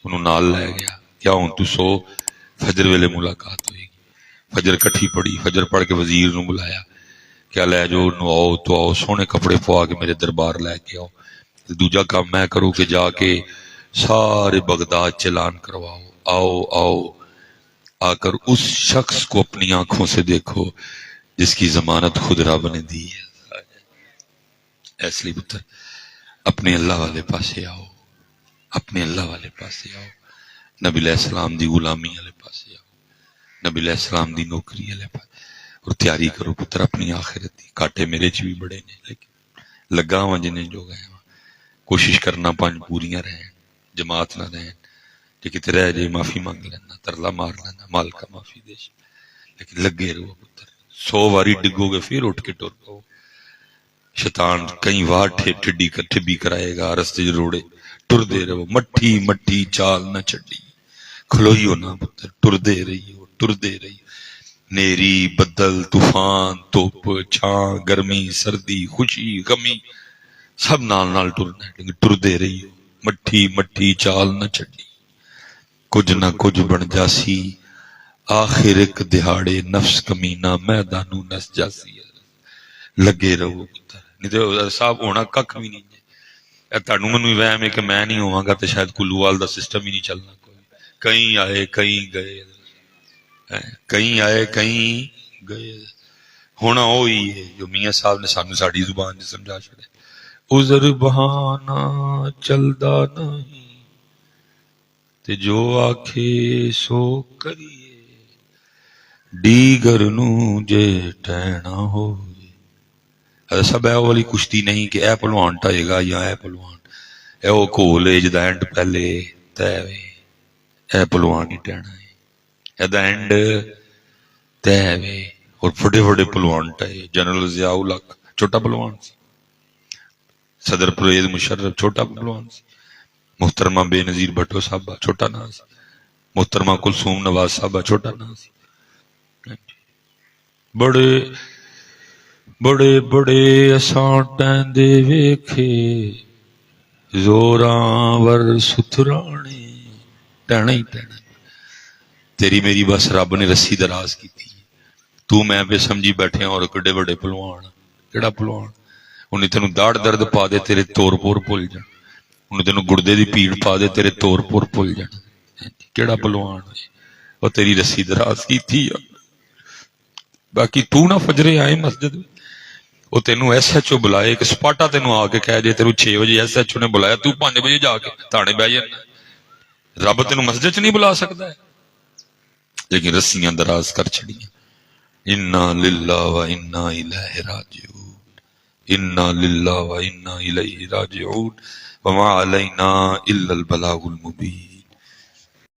उन्होंने नाल लै गया, क्या हुण तू सो, फजर वेले मुलाकात होएगी। फजर कट्ठी पढ़ी, फजर पढ़ के वजीर नूं बुलाया, क्या लै जाओ, आओ तो आओ, सोहने कपड़े पवा के मेरे दरबार लैके आओ। दूजा काम मैं करूँ कि जाके सारे बगदाद चलान करवाओ, आओ आओ, आकर उस शख्स को अपनी आंखों से देखो जिसकी जमानत खुद रब ने दी है। इसलिए पुत्र अपने अल्लाह वाले पासे आओ, अपने अल्लाह वाले पासे आओ, नबी अलैहिस्सलाम दी गुलामी वाले पासे आओ, नबी अलैहिस्सलाम दी नौकरी वाले पासे और तैयारी करो पुत्र अपनी आखिरत दी। काटे मेरे च भी बड़े ने, लेकिन लगा वा जिन्हें जो गए वा, कोशिश करना पंज पूरियां रहन, जमात ना रहन, जे किते रह जाए माफी मांग लेना, तरला मार लेना, मालका माफी दे, लेकिन लगे रहो पुत्र। 100 बारी डिगोगे फिर उठ के टुर पाओ। शैतान कई बार ठिब्बी कराएगा, रस्ते च रोड़े, टुरदे रहो, मट्ठी मट्ठी चाल न छड्डी, खलोइयो ना पुत्र, टुरदे रहियो, टुरदे रहियो। नेरी बदल तूफान धुप छां गर्मी सर्दी खुशी गमी सब नाल नाल टुरना, लेकिन टुरदे रहियो, मट्ठी मट्ठी चाल न छड्डी, कुछ ना कुछ बन जासी, आखिर एक दिहाड़े नफ्स कमीना मैदानू नस जासी। लगे रहो पुत्र, नहीं तो साहब होना कख भी नहीं है। तुहानू मैनू वहम है कि मैं नहीं होवांगा तो शायद कुल्लूवाल का सिस्टम ही नहीं चलना। कोई कई आए कई गए, कई आए कई गए, होना वो ही है जो मियाँ साहब ने सानू साड़ी जुबान समझा छड़े। उजर बहाना चलदा नहीं ते जो आखे सो करिए, डीगर नू जे टहना हो। सब है वाली कुश्ती नहीं कि ए पहलवान ढाएगा या ए पहलवान, ए वो घोल है जिदा एंड पहले तय वे, ए पहलवान ही टहना है, एदा एंड तय वे। और बड़े बड़े पहलवान ढाए, जनरल जियाउल हक छोटा पहलवान सी, सदर परवेज मुशर्रफ छोटा पहलवान सी, मुहतरमा बेनजीर भट्टो साहबा छोटा ना सी, मुहतरमा कुलसूम नवाज साहबा छोटा ना सी। बड़े बड़े बड़े असां टहंदे वेखे, जोरावर सुथराने, टहना ही टहना। तेरी मेरी बस रब ने रस्सी दराज की थी, तू मैं पे समझी बैठे और किड्डे बड़े पहलवान। केड़ा पहलवान? उन्हें तेन दाड़ दर्द पा दे तेरे तौर पोर भुल जान, उन्हें तेन गुर्दे की पीड़ पा दे तेरे तौर पोर भुल जान। केड़ा पहलवान? और तेरी रस्सी दराज की थी। बाकी तू ना फजरे आए मस्जिद, वो तेन SHO बुलाए, एक सपाटा तेन आके कह दे तेन 6 बजे SHO ने बुलाया, तू 5 बजे जाके थाने बह जाना। रब तेन मस्जिद च नहीं बुला सकता है, लेकिन रस्सियां दराज कर छड़ियां। इन्ना लिल्लाह व इन्ना इलैहि राजिऊन, इन्ना लिल्लाह व इन्ना इलैहि राजिऊन, व मा अलैना इल्लल बलागुल मुबीन।